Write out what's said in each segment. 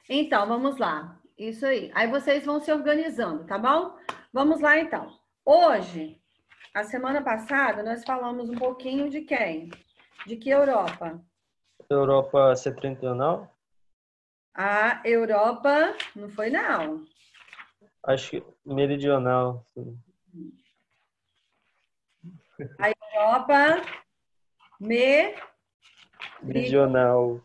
Então, vamos lá. Isso aí. Aí vocês vão se organizando, tá bom? Vamos lá, então. Hoje, a semana passada, nós falamos um pouquinho de quem? De que Europa? Europa setentrional? A Europa, não foi não. Acho que meridional. Sim. A Europa meridional. Meridional.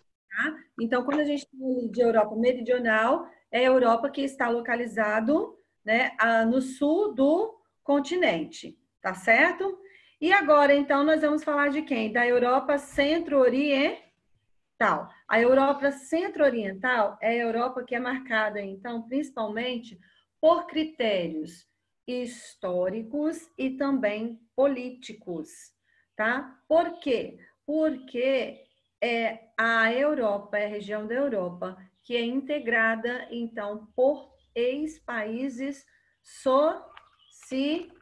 Então, quando a gente fala de Europa meridional, é a Europa que está localizado, né, no sul do continente, tá certo? E agora, então, nós vamos falar de quem? Da Europa centro-oriental. A Europa centro-oriental é a Europa que é marcada, então, principalmente por critérios históricos e também políticos, tá? Por quê? Porque a Europa, é a região da Europa que é integrada, então, por ex-países socialistas.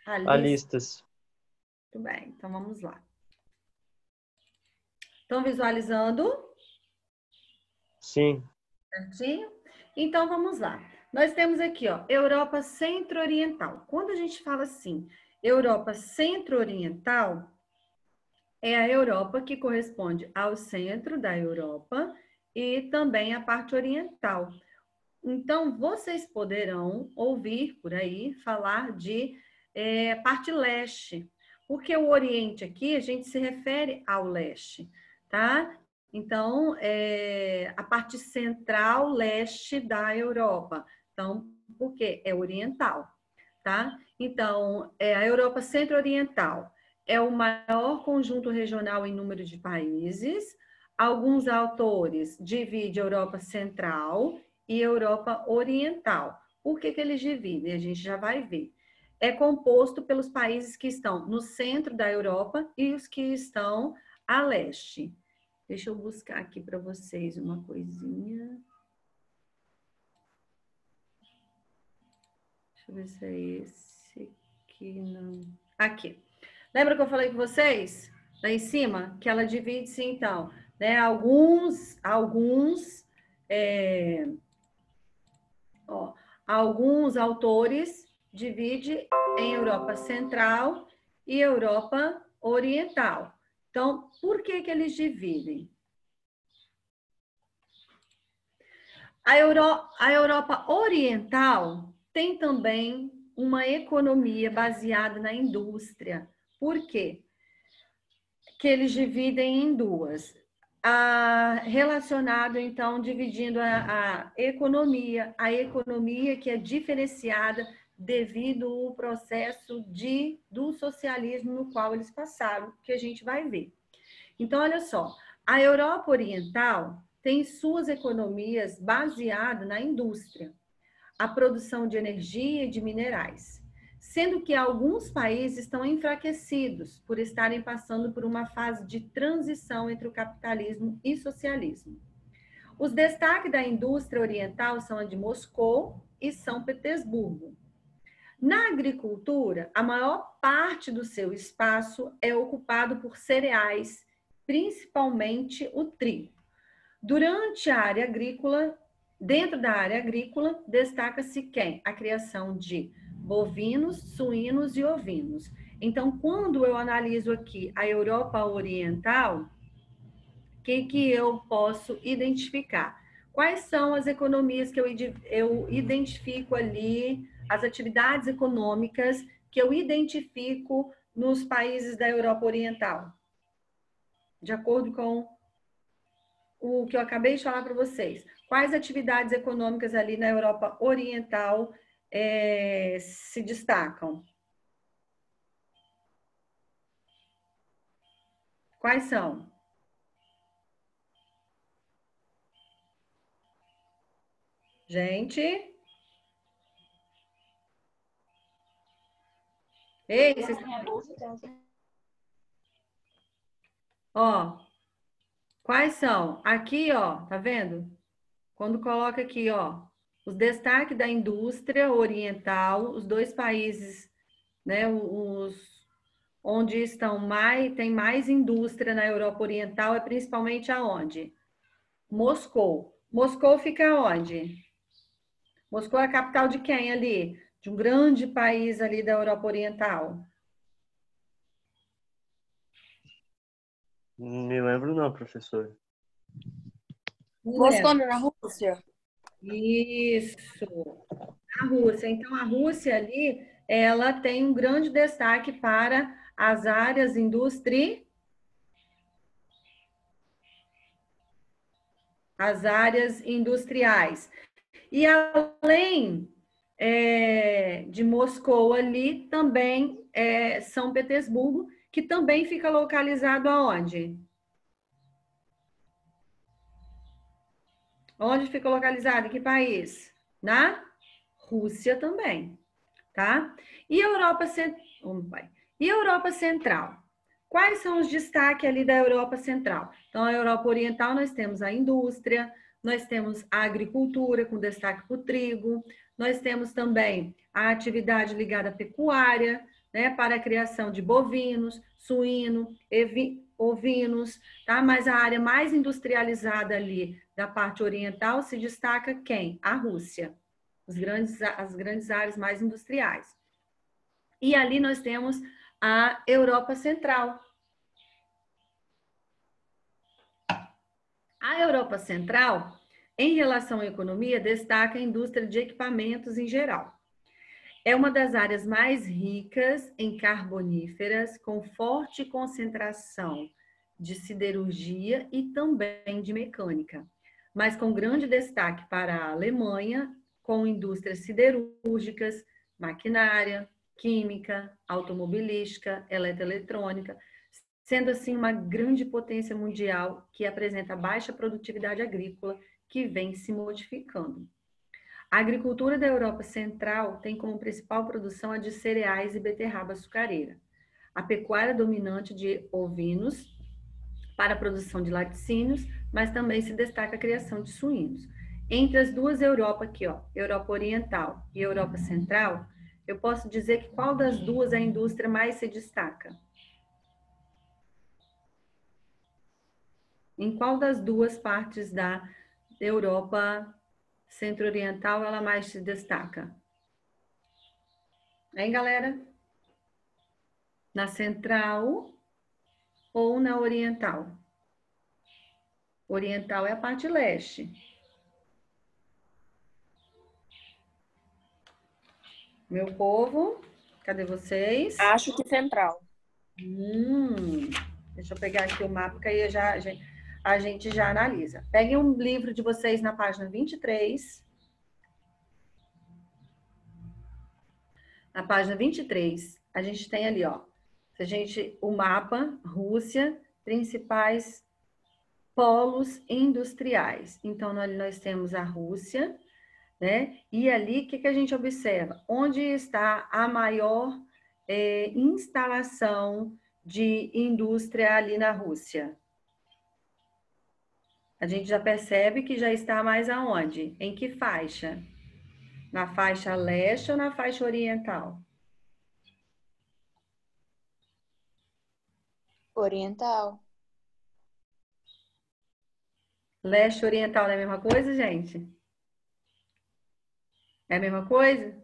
Alistas. Muito bem, então vamos lá. Estão visualizando? Sim. Certinho? Então vamos lá. Nós temos aqui, ó, Europa Centro-Oriental. Quando a gente fala assim, Europa Centro-Oriental, é a Europa que corresponde ao centro da Europa e também a parte oriental. Então, vocês poderão ouvir por aí falar de parte leste, porque o Oriente aqui a gente se refere ao leste, tá? Então, a parte central leste da Europa. Então, porque é oriental, tá? Então, a Europa centro-oriental é o maior conjunto regional em número de países. Alguns autores dividem a Europa Central e Europa Oriental. Por que eles dividem? A gente já vai ver. É composto pelos países que estão no centro da Europa e os que estão a leste. Deixa eu buscar aqui para vocês uma coisinha. Deixa eu ver se é esse aqui, não. Aqui. Lembra que eu falei com vocês? Lá em cima? Que ela divide-se, então, né? Alguns autores dividem em Europa Central e Europa Oriental. Então, por que eles dividem? A Europa Oriental tem também uma economia baseada na indústria. Por quê? Que eles dividem em duas. Relacionado, então, dividindo a economia que é diferenciada devido ao processo do socialismo no qual eles passaram, que a gente vai ver. Então, olha só, a Europa Oriental tem suas economias baseadas na indústria, a produção de energia e de minerais, sendo que alguns países estão enfraquecidos por estarem passando por uma fase de transição entre o capitalismo e socialismo. Os destaques da indústria oriental são a de Moscou e São Petersburgo. Na agricultura, a maior parte do seu espaço é ocupado por cereais, principalmente o trigo. Durante a área agrícola, dentro da área agrícola, destaca-se quem? A criação de bovinos, suínos e ovinos. Então, quando eu analiso aqui a Europa Oriental, o que eu posso identificar? Quais são as economias que eu identifico ali, as atividades econômicas que eu identifico nos países da Europa Oriental? De acordo com o que eu acabei de falar para vocês. Quais atividades econômicas ali na Europa Oriental se destacam? Quais são? Gente? Ei, vocês... Ó, quais são? Aqui, ó, tá vendo? Quando coloca aqui, ó, os destaques da indústria oriental, os dois países, né, onde tem mais indústria na Europa Oriental é principalmente aonde? Moscou. Moscou fica onde? Moscou é a capital de quem ali? De um grande país ali da Europa Oriental. Não me lembro não, professor. Moscou na Rússia. Isso, a Rússia. Então, a Rússia ali, ela tem um grande destaque para as áreas industriais. E além de Moscou ali, também São Petersburgo, que também fica localizado aonde? Onde fica localizado? Em que país? Na Rússia também, tá? E Europa Central? Quais são os destaques ali da Europa Central? Então, a Europa Oriental, nós temos a indústria, nós temos a agricultura, com destaque para o trigo, nós temos também a atividade ligada à pecuária, né, para a criação de bovinos, suíno, ovinos, tá? Mas a área mais industrializada ali da parte oriental se destaca quem? A Rússia, as grandes áreas mais industriais. E ali nós temos a Europa Central. A Europa Central, em relação à economia, destaca a indústria de equipamentos em geral. É uma das áreas mais ricas em carboníferas, com forte concentração de siderurgia e também de mecânica, mas com grande destaque para a Alemanha, com indústrias siderúrgicas, maquinária, química, automobilística, eletroeletrônica, sendo assim uma grande potência mundial que apresenta baixa produtividade agrícola que vem se modificando. A agricultura da Europa Central tem como principal produção a de cereais e beterraba açucareira. A pecuária dominante de ovinos para a produção de laticínios, mas também se destaca a criação de suínos. Entre as duas Europas aqui, ó, Europa Oriental e Europa Central, eu posso dizer que qual das duas a indústria mais se destaca? Em qual das duas partes da Europa Centro-Oriental ela mais se destaca? Hein, galera? Na Central ou na Oriental? Oriental é a parte leste. Meu povo, cadê vocês? Acho que Central. Deixa eu pegar aqui o mapa, que aí a gente já analisa. Peguem um livro de vocês na página 23. Na página 23, a gente tem ali, ó, o mapa, Rússia, principais polos industriais. Então, nós temos a Rússia, né? E ali, o que a gente observa? Onde está a maior instalação de indústria ali na Rússia? A gente já percebe que já está mais aonde? Em que faixa? Na faixa leste ou na faixa oriental? Oriental. Leste e oriental não é a mesma coisa, gente? É a mesma coisa?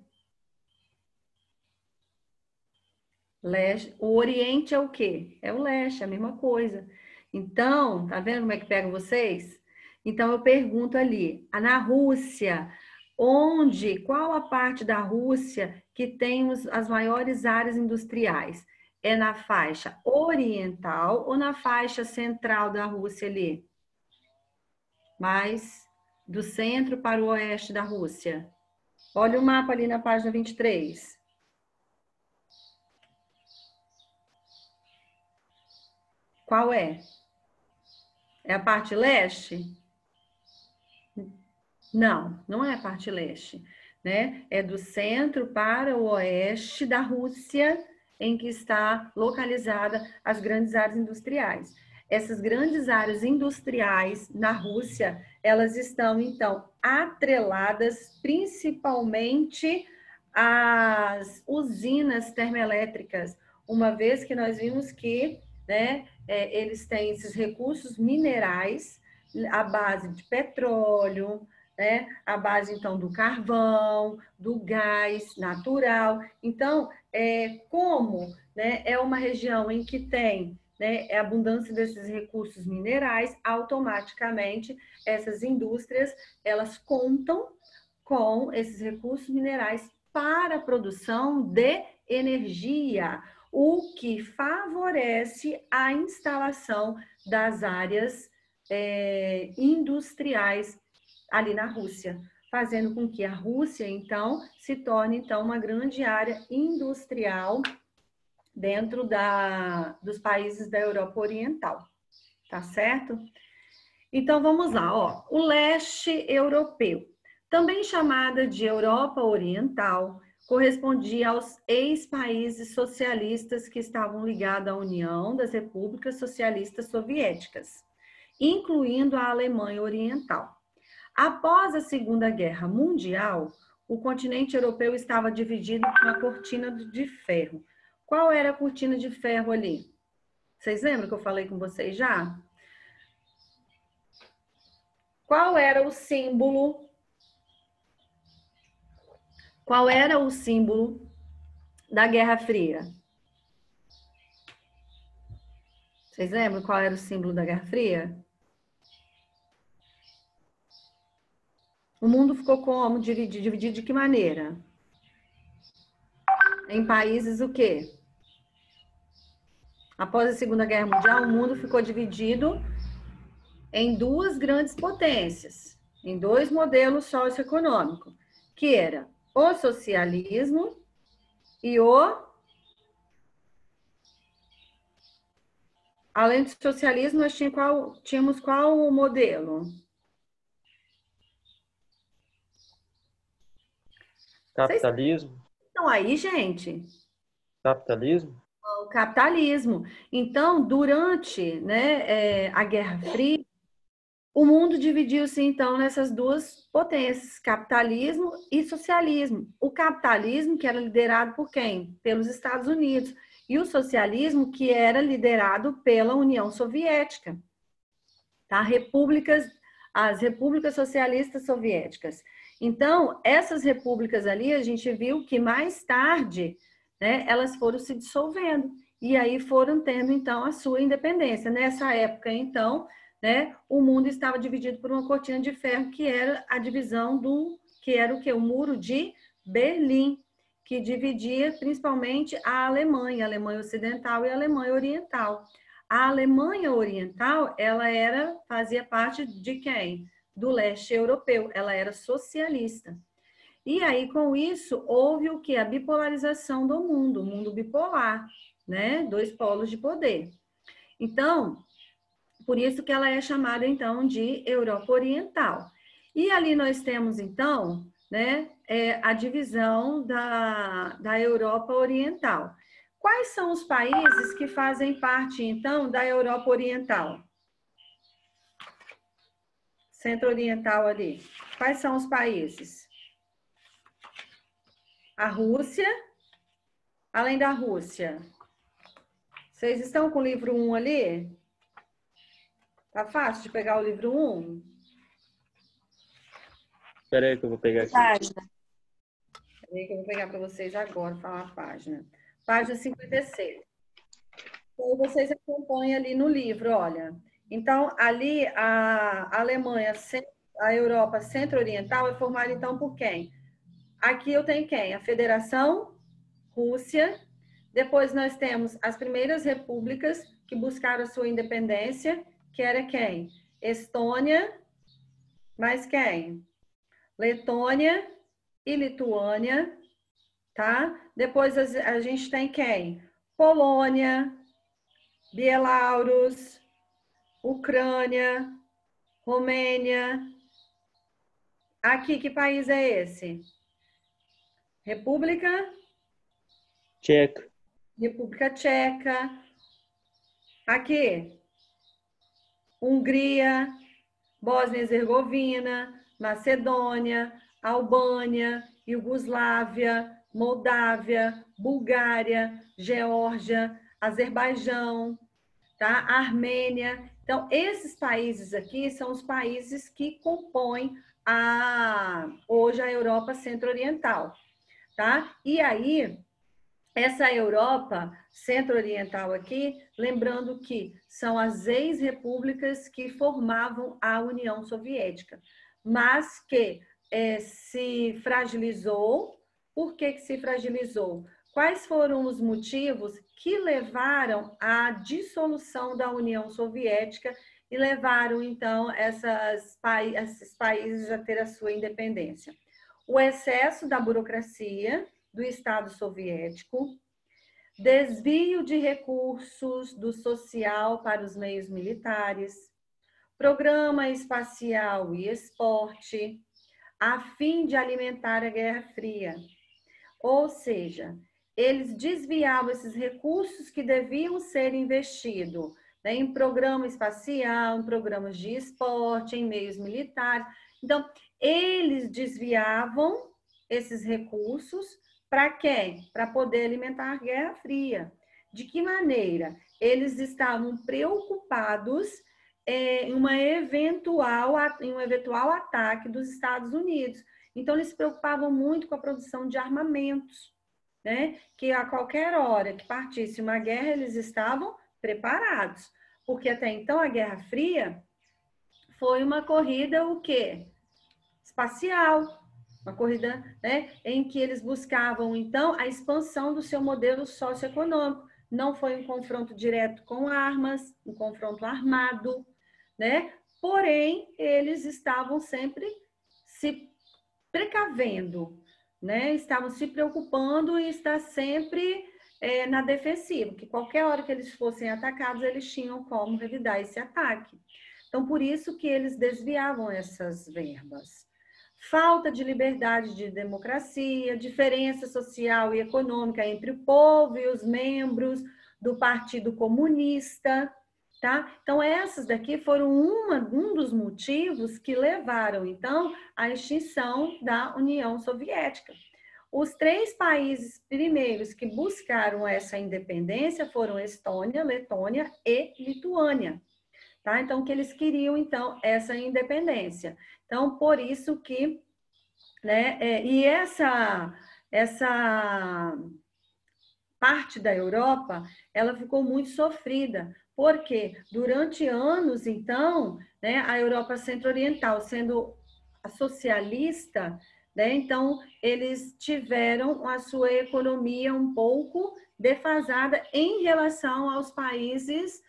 Leste. O oriente é o quê? É o leste, é a mesma coisa. Então, tá vendo como é que pegam vocês? Então, eu pergunto ali, na Rússia, qual a parte da Rússia que tem as maiores áreas industriais? É na faixa oriental ou na faixa central da Rússia ali? Mais do centro para o oeste da Rússia. Olha o mapa ali na página 23. Qual é? É a parte leste? Não, não é a parte leste, né? É do centro para o oeste da Rússia, em que está localizada as grandes áreas industriais. Essas grandes áreas industriais na Rússia, elas estão, então, atreladas principalmente às usinas termoelétricas, uma vez que nós vimos que, né, eles têm esses recursos minerais, à base de petróleo, né? À base, então, do carvão, do gás natural. Então, como, né, é uma região em que tem, né, a abundância desses recursos minerais, automaticamente essas indústrias, elas contam com esses recursos minerais para a produção de energia, o que favorece a instalação das áreas industriais ali na Rússia, fazendo com que a Rússia, então, se torne então uma grande área industrial dentro dos países da Europa Oriental, tá certo? Então, vamos lá, ó. O leste europeu, também chamada de Europa Oriental, correspondia aos ex-países socialistas que estavam ligados à União das Repúblicas Socialistas Soviéticas, incluindo a Alemanha Oriental. Após a Segunda Guerra Mundial, o continente europeu estava dividido por uma cortina de ferro. Qual era a cortina de ferro ali? Vocês lembram que eu falei com vocês já? Qual era o símbolo? Qual era o símbolo da Guerra Fria? Vocês lembram qual era o símbolo da Guerra Fria? O mundo ficou como? Dividido de que maneira? Em países o quê? Após a Segunda Guerra Mundial, o mundo ficou dividido em duas grandes potências, em dois modelos socioeconômicos, que era o socialismo e além do socialismo, nós tínhamos qual modelo? Capitalismo? Vocês estão aí, gente? Capitalismo? O capitalismo. Então, durante, né, a Guerra Fria, o mundo dividiu-se, então, nessas duas potências, capitalismo e socialismo. O capitalismo, que era liderado por quem? Pelos Estados Unidos. E o socialismo, que era liderado pela União Soviética. Tá? As repúblicas socialistas soviéticas. Então, essas repúblicas ali, a gente viu que mais tarde, né, elas foram se dissolvendo. E aí foram tendo, então, a sua independência. Nessa época, então, né, o mundo estava dividido por uma cortina de ferro, que era a divisão que era o quê? O Muro de Berlim, que dividia principalmente a Alemanha Ocidental e a Alemanha Oriental. A Alemanha Oriental, ela fazia parte de quem? Do leste europeu, ela era socialista. E aí, com isso, houve o que? A bipolarização do mundo, o mundo bipolar, né? Dois polos de poder. Então, por isso que ela é chamada, então, de Europa Oriental. E ali nós temos, então, né, a divisão da Europa Oriental. Quais são os países que fazem parte, então, da Europa Oriental? Centro-Oriental ali. Quais são os países? A Rússia. Além da Rússia. Vocês estão com o livro 1 ali? Tá fácil de pegar o livro 1? Espera aí que eu vou pegar aqui. Página. Peraí que eu vou pegar para vocês agora, falar a página. Página 56. Então, vocês acompanham ali no livro, olha. Então, ali a Alemanha, a Europa Centro-Oriental é formada, então, por quem? Aqui eu tenho quem? A Federação Rússia. Depois nós temos as primeiras repúblicas que buscaram a sua independência, que era quem? Estônia, mais quem? Letônia e Lituânia, tá? Depois a gente tem quem? Polônia, Bielorrússia, Ucrânia, Romênia. Aqui, que país é esse? República Tcheca. Aqui, Hungria, Bósnia e Herzegovina, Macedônia, Albânia, Iugoslávia, Moldávia, Bulgária, Geórgia, Azerbaijão, tá? Armênia Então, esses países aqui são os países que compõem hoje a Europa Centro-Oriental, tá? E aí, essa Europa Centro-Oriental aqui, lembrando que são as ex-repúblicas que formavam a União Soviética, mas que se fragilizou. Por que se fragilizou? Quais foram os motivos que levaram à dissolução da União Soviética e levaram, então, esses países a ter a sua independência? O excesso da burocracia do Estado soviético, desvio de recursos do social para os meios militares, programa espacial e esporte, a fim de alimentar a Guerra Fria. Ou seja, eles desviavam esses recursos que deviam ser investidos, né, em programa espacial, em programas de esporte, em meios militares. Então, eles desviavam esses recursos para quê? Para poder alimentar a Guerra Fria. De que maneira? Eles estavam preocupados em um eventual ataque dos Estados Unidos. Então, eles se preocupavam muito com a produção de armamentos, né? Que a qualquer hora que partisse uma guerra, eles estavam preparados. Porque até então, a Guerra Fria foi uma corrida, o quê? Espacial. Uma corrida, né, em que eles buscavam, então, a expansão do seu modelo socioeconômico. Não foi um confronto direto com armas, um confronto armado, né? Porém, eles estavam sempre se precavendo, né? Estavam se preocupando e estar sempre na defensiva, que qualquer hora que eles fossem atacados, eles tinham como revidar esse ataque. Então, por isso que eles desviavam essas verbas. Falta de liberdade de democracia, diferença social e econômica entre o povo e os membros do Partido Comunista, tá? Então, essas daqui foram um dos motivos que levaram, então, à extinção da União Soviética. Os 3 países primeiros que buscaram essa independência foram Estônia, Letônia e Lituânia. Tá? Então, que eles queriam, então, essa independência. Então, por isso que, né, e essa parte da Europa, ela ficou muito sofrida, porque durante anos, então, né, a Europa Centro-Oriental, sendo a socialista, né, então, eles tiveram a sua economia um pouco defasada em relação aos países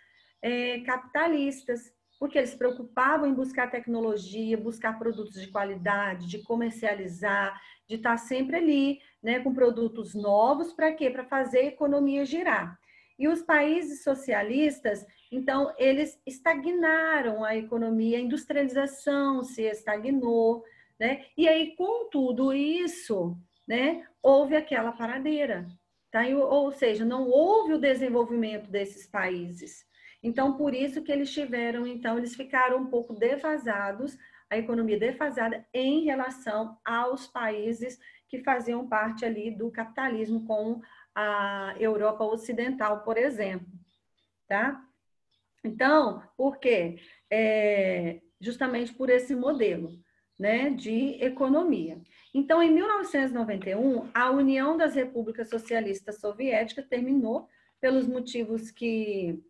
capitalistas, porque eles se preocupavam em buscar tecnologia, buscar produtos de qualidade, de comercializar, de estar sempre ali, né, com produtos novos, para quê? Para fazer a economia girar. E os países socialistas, então, eles estagnaram a economia, a industrialização se estagnou, né? E aí, com tudo isso, né, houve aquela paradeira, tá? Ou seja, não houve o desenvolvimento desses países. Então, por isso que eles tiveram, então, eles ficaram um pouco defasados, a economia defasada em relação aos países que faziam parte ali do capitalismo, com a Europa Ocidental, por exemplo, tá? Então, por quê? Justamente por esse modelo, né, de economia. Então, em 1991, a União das Repúblicas Socialistas Soviéticas terminou pelos motivos que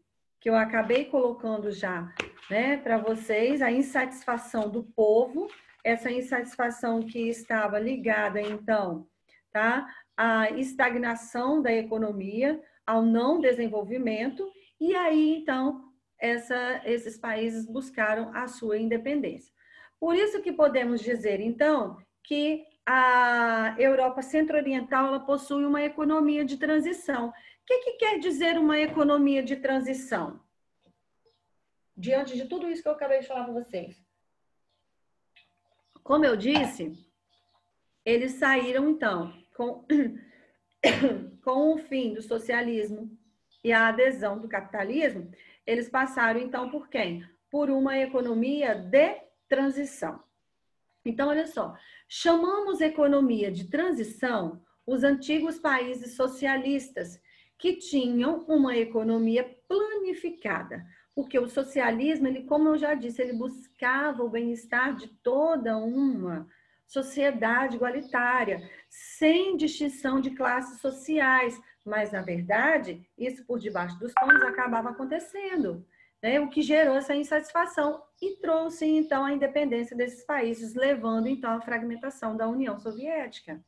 eu acabei colocando já, né, para vocês, a insatisfação do povo, essa insatisfação que estava ligada, então, tá, à estagnação da economia, ao não desenvolvimento, e aí, então, esses países buscaram a sua independência. Por isso que podemos dizer, então, que a Europa Centro-Oriental ela possui uma economia de transição. O que quer dizer uma economia de transição? Diante de tudo isso que eu acabei de falar para vocês. Como eu disse, eles saíram, então, com o fim do socialismo e a adesão do capitalismo, eles passaram, então, por quem? Por uma economia de transição. Então, olha só, chamamos economia de transição os antigos países socialistas que tinham uma economia planificada, Porque o socialismo, ele, como eu já disse, ele buscava o bem-estar de toda uma sociedade igualitária, sem distinção de classes sociais. Mas, na verdade, isso por debaixo dos panos acabava acontecendo, né? O que gerou essa insatisfação e trouxe, então, a independência desses países, levando, então, à fragmentação da União Soviética.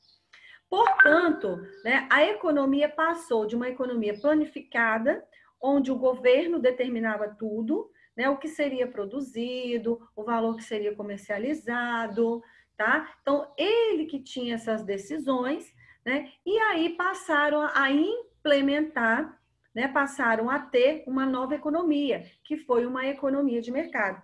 Portanto, né, a economia passou de uma economia planificada, onde o governo determinava tudo, né, o que seria produzido, o valor que seria comercializado, tá? Então, ele que tinha essas decisões, né, e aí passaram a implementar, né, passaram a ter uma nova economia, que foi uma economia de mercado.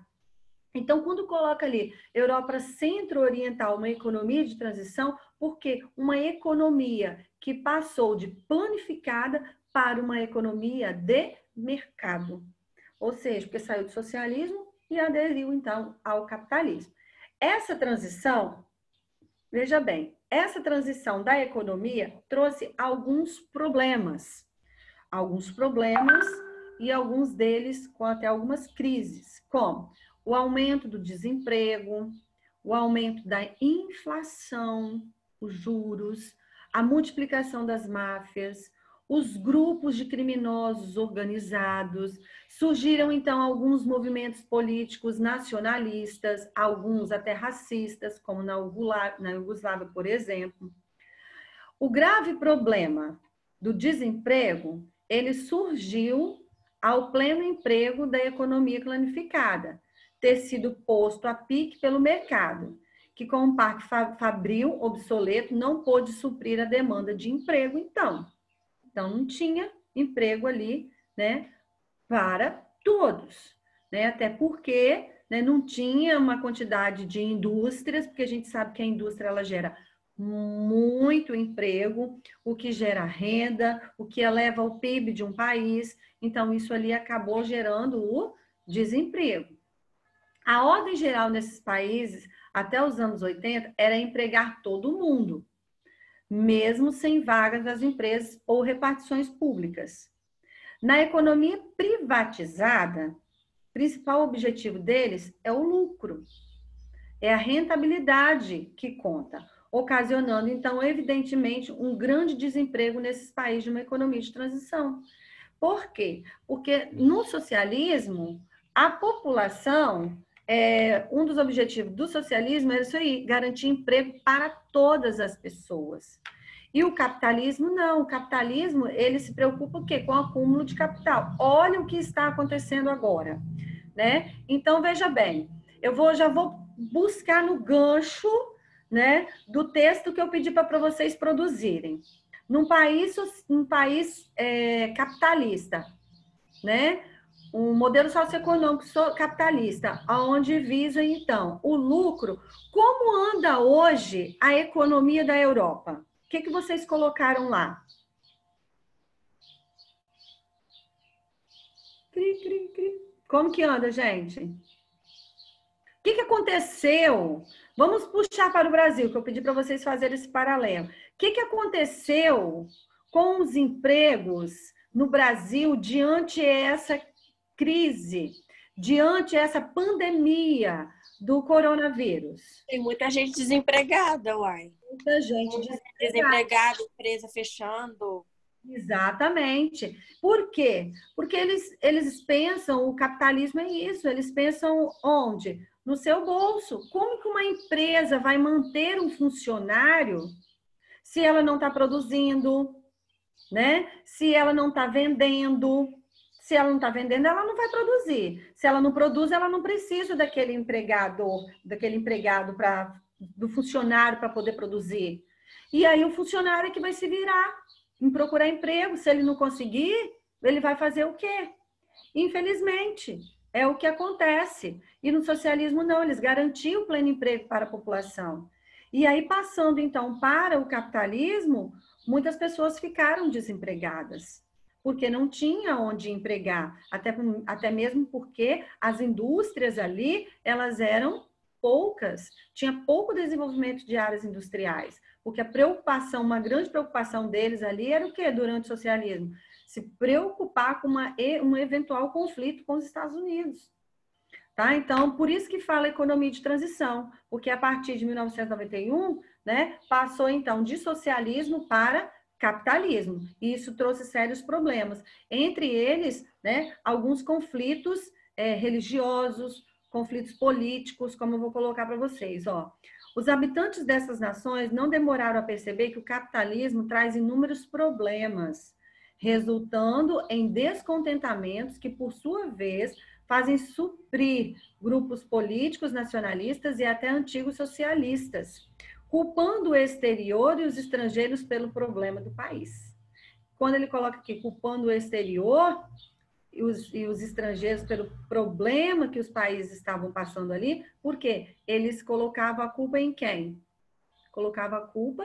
Então, quando coloca ali Europa Centro-Oriental, uma economia de transição, porque uma economia que passou de planificada para uma economia de mercado. Ou seja, porque saiu do socialismo e aderiu, então, ao capitalismo. Essa transição, veja bem, essa transição da economia trouxe alguns problemas e alguns deles com até algumas crises, como o aumento do desemprego, o aumento da inflação, os juros, a multiplicação das máfias, os grupos de criminosos organizados. Surgiram, então, alguns movimentos políticos nacionalistas, alguns até racistas, como na Iugoslávia, por exemplo. O grave problema do desemprego, ele surgiu ao pleno emprego da economia planificada, ter sido posto a pique pelo mercado, que com um parque fabril obsoleto não pôde suprir a demanda de emprego, então não tinha emprego ali, né, para todos, né, até porque, né, não tinha uma quantidade de indústrias, porque a gente sabe que a indústria ela gera muito emprego, o que gera renda, o que eleva o PIB de um país, então isso ali acabou gerando o desemprego. A ordem geral nesses países, até os anos 80, era empregar todo mundo, mesmo sem vagas das empresas ou repartições públicas. Na economia privatizada, o principal objetivo deles é o lucro, é a rentabilidade que conta, ocasionando, então, evidentemente, um grande desemprego nesses países de uma economia de transição. Por quê? Porque no socialismo, a população, um dos objetivos do socialismo era isso aí, garantir emprego para todas as pessoas. E o capitalismo, não. O capitalismo, ele se preocupa o quê? Com o acúmulo de capital. Olha o que está acontecendo agora, né? Então, veja bem, já vou buscar no gancho, né, do texto que eu pedi para vocês produzirem. Num país capitalista, né? Um modelo socioeconômico capitalista, onde visa, então, o lucro. Como anda hoje a economia da Europa? O que vocês colocaram lá? Como que anda, gente? O que aconteceu? Vamos puxar para o Brasil, que eu pedi para vocês fazerem esse paralelo. O que aconteceu com os empregos no Brasil diante essa crise, diante essa pandemia do coronavírus? Tem muita gente desempregada, uai. Muita gente desempregada, empresa fechando. Exatamente. Por quê? Porque eles pensam, o capitalismo é isso, eles pensam onde? No seu bolso. Como que uma empresa vai manter um funcionário se ela não está produzindo, né? Se ela não está vendendo? Se ela não está vendendo, ela não vai produzir. Se ela não produz, ela não precisa daquele empregado do funcionário para poder produzir. E aí o funcionário é que vai se virar em procurar emprego. Se ele não conseguir, ele vai fazer o quê? Infelizmente, é o que acontece. E no socialismo, não, eles garantiam o pleno emprego para a população. E aí, passando, então, para o capitalismo, muitas pessoas ficaram desempregadas, porque não tinha onde empregar, até mesmo porque as indústrias ali, elas eram poucas, tinha pouco desenvolvimento de áreas industriais, porque uma grande preocupação deles ali era o quê durante o socialismo? se preocupar com um eventual conflito com os Estados Unidos. Tá? Então, por isso que fala economia de transição, porque a partir de 1991, né, passou então de socialismo para capitalismo, e isso trouxe sérios problemas. Entre eles, né, alguns conflitos religiosos, conflitos políticos, como eu vou colocar para vocês. Ó. Os habitantes dessas nações não demoraram a perceber que o capitalismo traz inúmeros problemas, resultando em descontentamentos que, por sua vez, fazem suprir grupos políticos nacionalistas e até antigos socialistas, culpando o exterior e os estrangeiros pelo problema do país. Quando ele coloca aqui, culpando o exterior e os estrangeiros pelo problema que os países estavam passando ali, por quê? Eles colocavam a culpa em quem? Colocavam a culpa,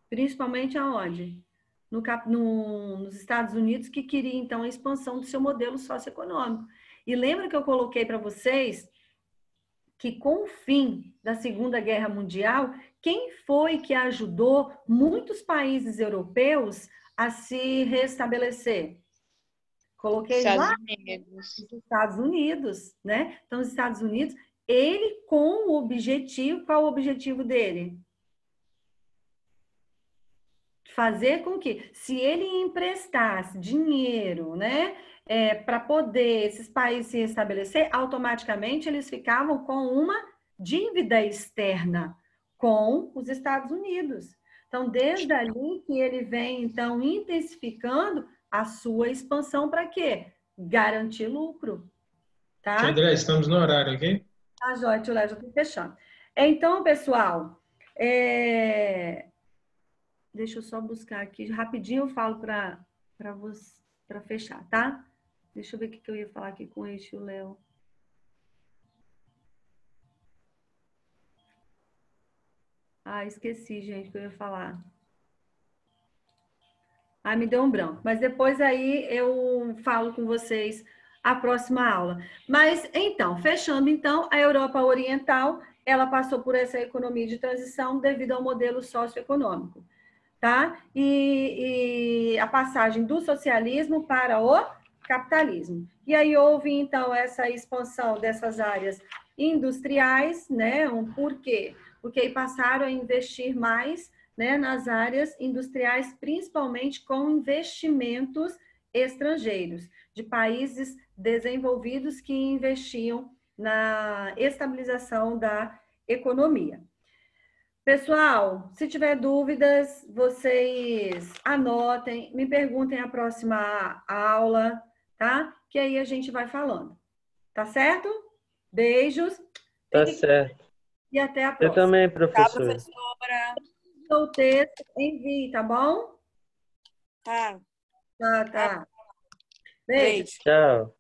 principalmente aonde? Nos Estados Unidos, que queria, então, a expansão do seu modelo socioeconômico. E lembra que eu coloquei para vocês que, com o fim da Segunda Guerra Mundial, quem foi que ajudou muitos países europeus a se restabelecer? Coloquei lá os Estados Unidos, né? Então, os Estados Unidos, ele com o objetivo, qual o objetivo dele? Fazer com que, se ele emprestasse dinheiro, né, para poder esses países se restabelecer, automaticamente eles ficavam com uma dívida externa com os Estados Unidos. Então, desde ali que ele vem, então, intensificando a sua expansão para quê? Garantir lucro. Tá? Tia André, estamos no horário, ok? Tá, joia, tio Léo, já estou fechando. Então, pessoal, deixa eu só buscar aqui. Rapidinho eu falo para fechar, tá? Deixa eu ver o que eu ia falar aqui com o tio Léo. Ah, esqueci, gente, o que eu ia falar. Ah, me deu um branco. Mas depois aí eu falo com vocês a próxima aula. Mas, então, fechando, então, a Europa Oriental, ela passou por essa economia de transição devido ao modelo socioeconômico, tá? E a passagem do socialismo para o capitalismo. E aí houve, então, essa expansão dessas áreas industriais, né? Por quê? Porque aí passaram a investir mais, né, nas áreas industriais, principalmente com investimentos estrangeiros, de países desenvolvidos que investiam na estabilização da economia. Pessoal, se tiver dúvidas, vocês anotem, me perguntem a próxima aula, tá? Que aí a gente vai falando. Tá certo? Beijos. Tá certo. E até a Eu próxima. também, Tá, professor. professora. O texto, envie, tá bom? Tá. Tá. Beijo. Beijo. Tchau.